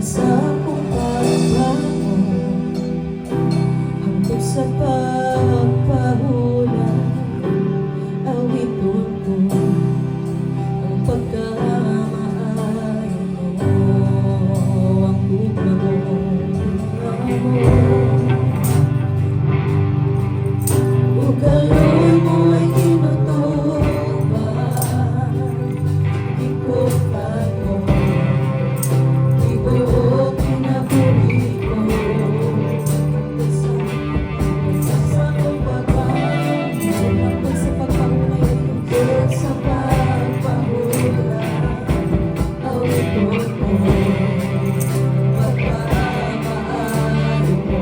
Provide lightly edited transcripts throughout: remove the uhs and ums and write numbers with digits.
sa akong pagbabago, hangtod sa pagpahula, awiton ko ang pagkamaayo mo, ang tugma mo. Ugalon mo ay tinutubad, di ko kato, di ko pinabuli ko. Sa pagpapahula, sa pagpahula, sa pagpahula, awiton ko pagkamaayo mo.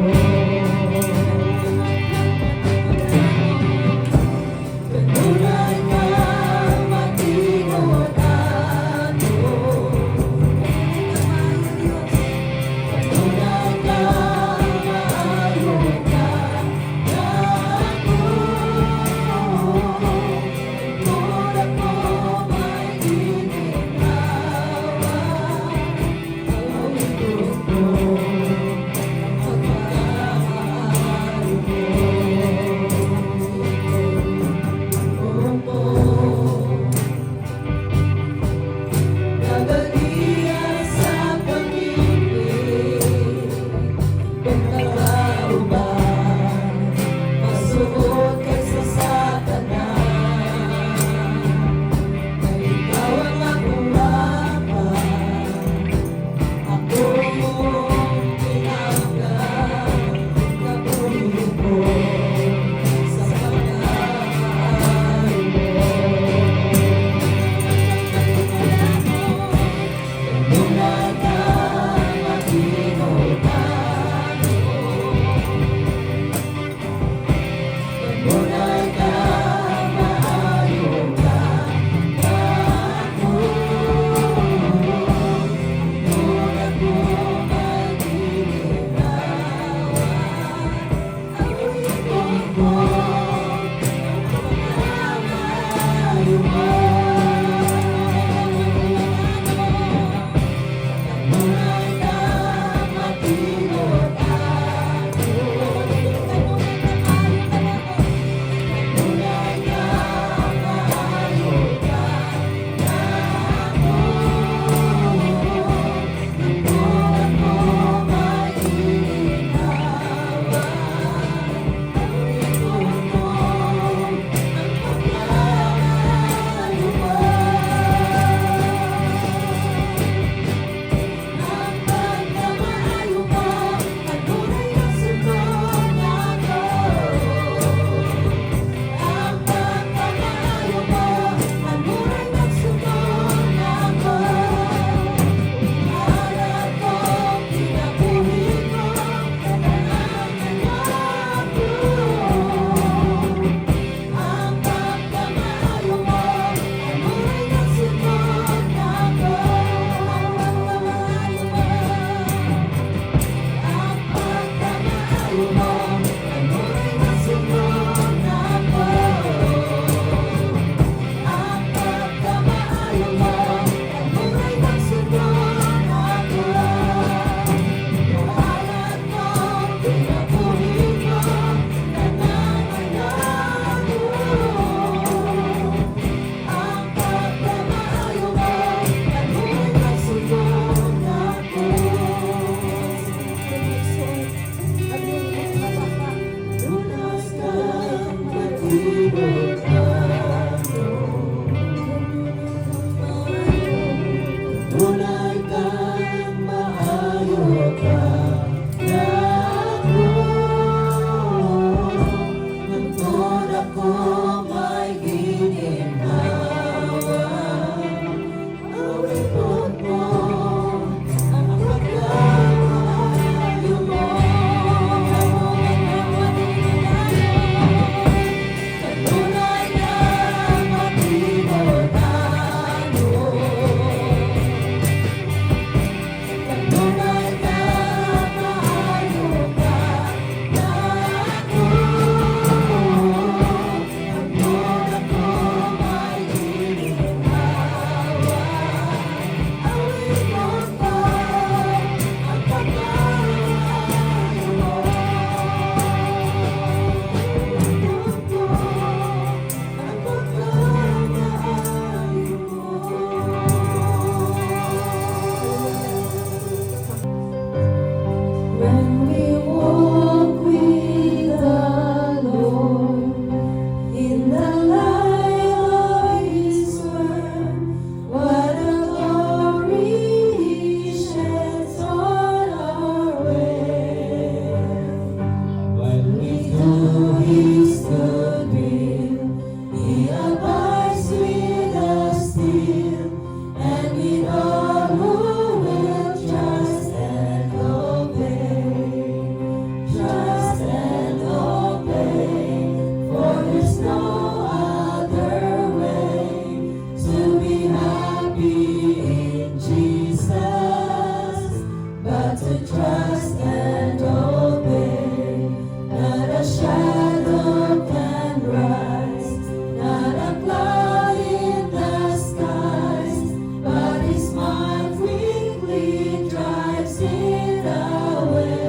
sin away.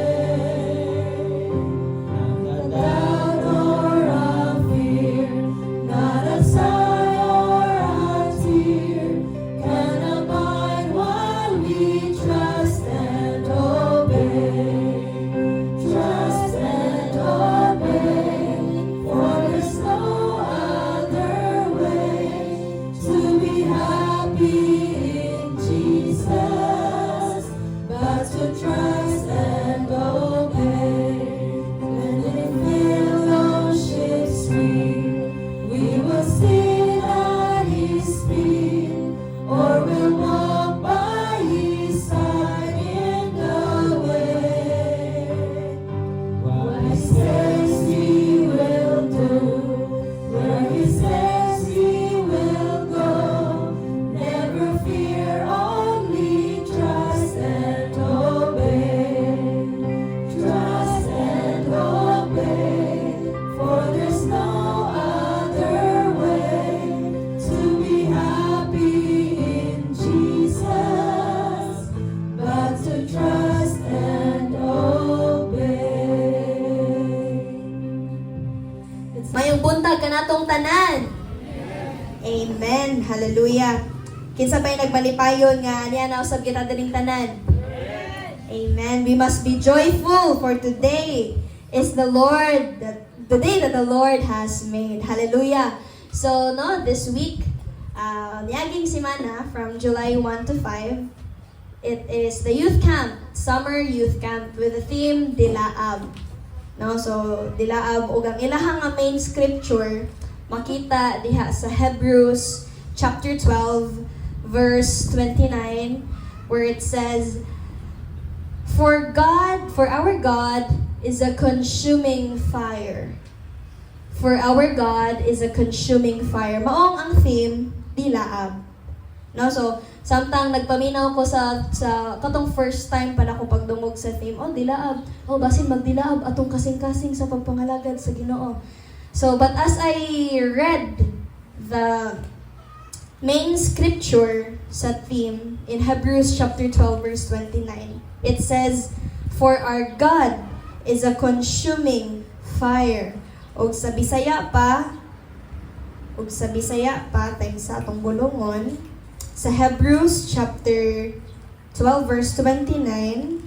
Not a doubt or a fear, not a sigh or a tear can abide while we trust and obey. Trust and obey, for there's no other way to be happy in Jesus, but to trust and obey. When in fellowship's we will sit at His feet, or will walk by His side in the way. What He says He will do, where He says He will go. Never fear, only trust and obey. Trust and obey, for there's no other way to be happy in Jesus, but to trust and obey. Mayong buntag ka natong tanan. Amen. Hallelujah. Kinsa pa'y nagmalipayon nga niya na usab kita dining tanan. Amen. We must be joyful, for today is the day that the Lord has made. Hallelujah. So, no, this week, niaging simana from July 1 to 5, it is the youth camp, summer youth camp with the theme Dilaab. No, so Dilaab ug ang ilahang nga main scripture makita diha sa Hebrews chapter 12 verse 29, where it says, For our God is a consuming fire. For our God is a consuming fire. Maong ang theme, Dilaab. No, so samtang nagpaminaw ko sa katong first time pa na ko pagdungog sa theme, Dilaab. Basin magdilaab atong kasing-kasing sa pagpangalagad sa Ginoo. So, but as I read the main scripture sa theme in Hebrews chapter 12 verse 29, it says, For our God is a consuming fire. Og sa Bisaya pa, tayong sa atong bulungon, sa Hebrews chapter 12 verse 29,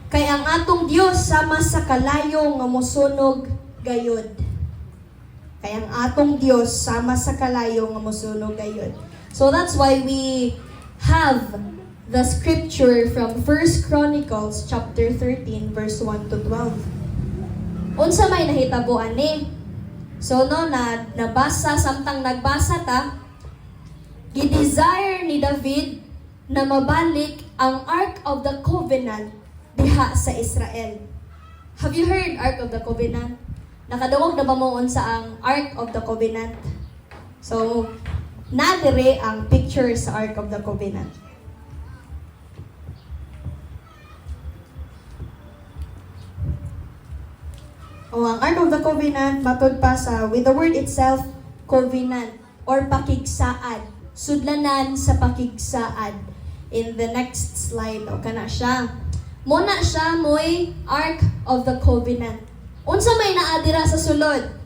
kay ang atong Dios sama sa kalayo nga mosunog gayud. Kay ang atong Dios sama sa kalayo nga mosunog gayud. So that's why we have the scripture from 1 Chronicles chapter 13 verse 1 to 12. Unsa may nahitaboan ni? So no, nabasa, samtang nagbasa ta, gidesire ni David na mabalik ang Ark of the Covenant diha sa Israel. Have you heard Ark of the Covenant? Nakadungog na ba mo sa ang Ark of the Covenant? So, nadire ang picture sa Ark of the Covenant. Ang Ark of the Covenant, matod pa sa, with the word itself, covenant, or pakigsaad. Sudlanan sa pakigsaad. In the next slide, kana siya. Muna siya mo'y Ark of the Covenant. Unsa may naadira sa sulod?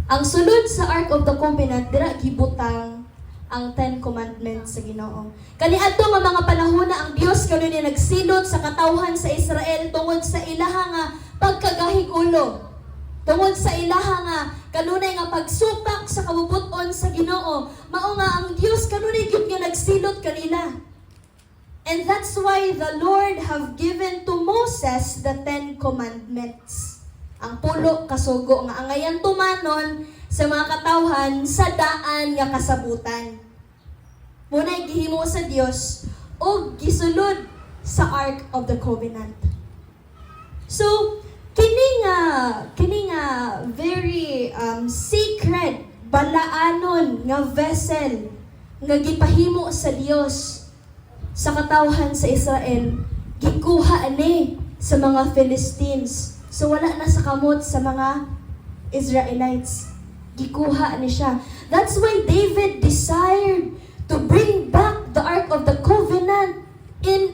Ang sulod sa Ark of the Covenant, dira gibutang ang 10 Commandments sa Ginoo. Kaniadto nga mga panahona ang Dios kanunay nagsilot sa katawhan sa Israel tungod sa ilaha nga pagkagahigulo. Tungod sa ilaha nga kanunay nga pagsupak sa kabubuton sa Ginoo. Mao nga ang Dios kanunay gyud nga nagsilot kanila. And that's why the Lord have given to Moses the 10 Commandments. Ang pulo kasugo nga angayan tumanon sa mga katawhan sa daan nga kasabutan. Muna'y gihimo sa Dios o gisulod sa Ark of the Covenant. So, kini nga very sacred balaanon nga vessel nga gipahimo sa Dios sa katawhan sa Israel, gikuha ni sa mga Philistines. So wala na sa kamot sa mga Israelites. Gikuha ni siya. That's why David desired to bring back the Ark of the Covenant in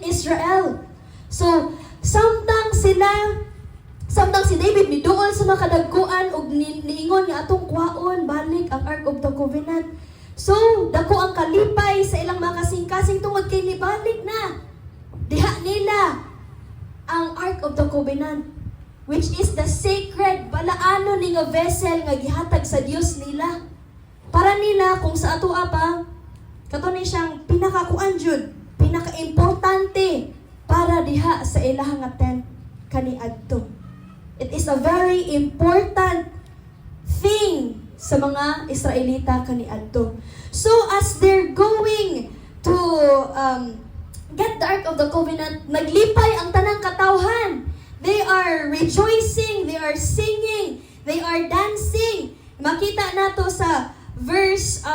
So, samtang si David miduol sa mga kadagkuan ug niingon nga atong kuhaon balik ang Ark of the Covenant. So, dako ang kalipay sa ilang mga kasing-kasing tungod kay nibalik na. Diha nila ang Ark of the Covenant, which is the sacred balaano ni nga vessel nga gihatag sa Dios nila. Para nila kung sa atoa pa, katunay siyang pinakakuan jud, pinaka-importante para diha sa ilahang nga tent kaniadto. It is a very important thing sa mga Israelita kaniadto. So as they're going to get the Ark of the Covenant, naglipay ang tanang katawhan. They are rejoicing, they are singing, they are dancing. Makita nato sa verse,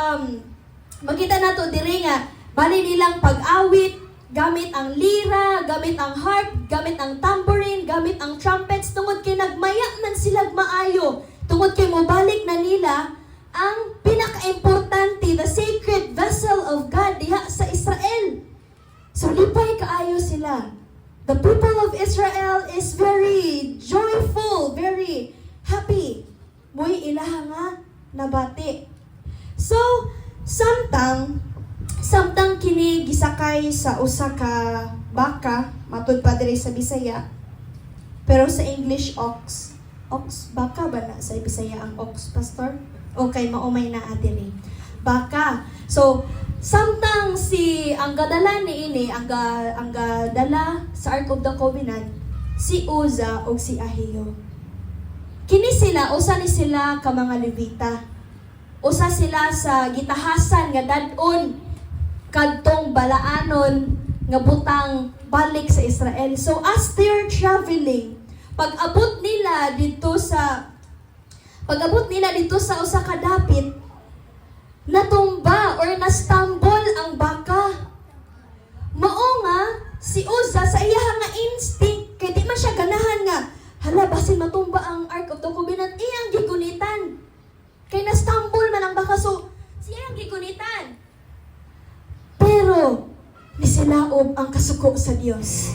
makita nato diri nga, bali nilang pag-awit, gamit ang lira, gamit ang harp, gamit ang tambourine, gamit ang trumpets, tungod kay nagmaya man sila maayo, tungod kay mobalik na nila ang pinaka-importante, the sacred vessel of God diha sa Israel. So lipay kaayo sila. The people of Israel is very joyful, very happy. Mo'y ilaha nga nabati. So, samtang kini gisakay sa usa ka baka, matud pa diri sa Bisaya, pero sa English ox. Ox, baka ba na sa Bisaya ang ox, pastor? Okay, maumay na adiri. Baka. So, samtang ang gadala ni ini, ang gadala sa Ark of the Covenant, si Uza o si Ahio. Kini sila, usa ni sila ka mga Levita. Usa sila sa gitahasan nga dadon kadtong balaanon nga butang balik sa Israel. So as they're traveling, pag-abot nila dito sa usa ka dapit, natumba or na-stumble ang baka. Mao nga si Uza sa iya nga instinct kay di man siya ganahan nga hala basin matumba ang Ark of the Covenant, iyang gigunitan. Kay na-stumble man ang baka, so siyang gigunitan. Pero nisilaob ang kasuko sa Dios.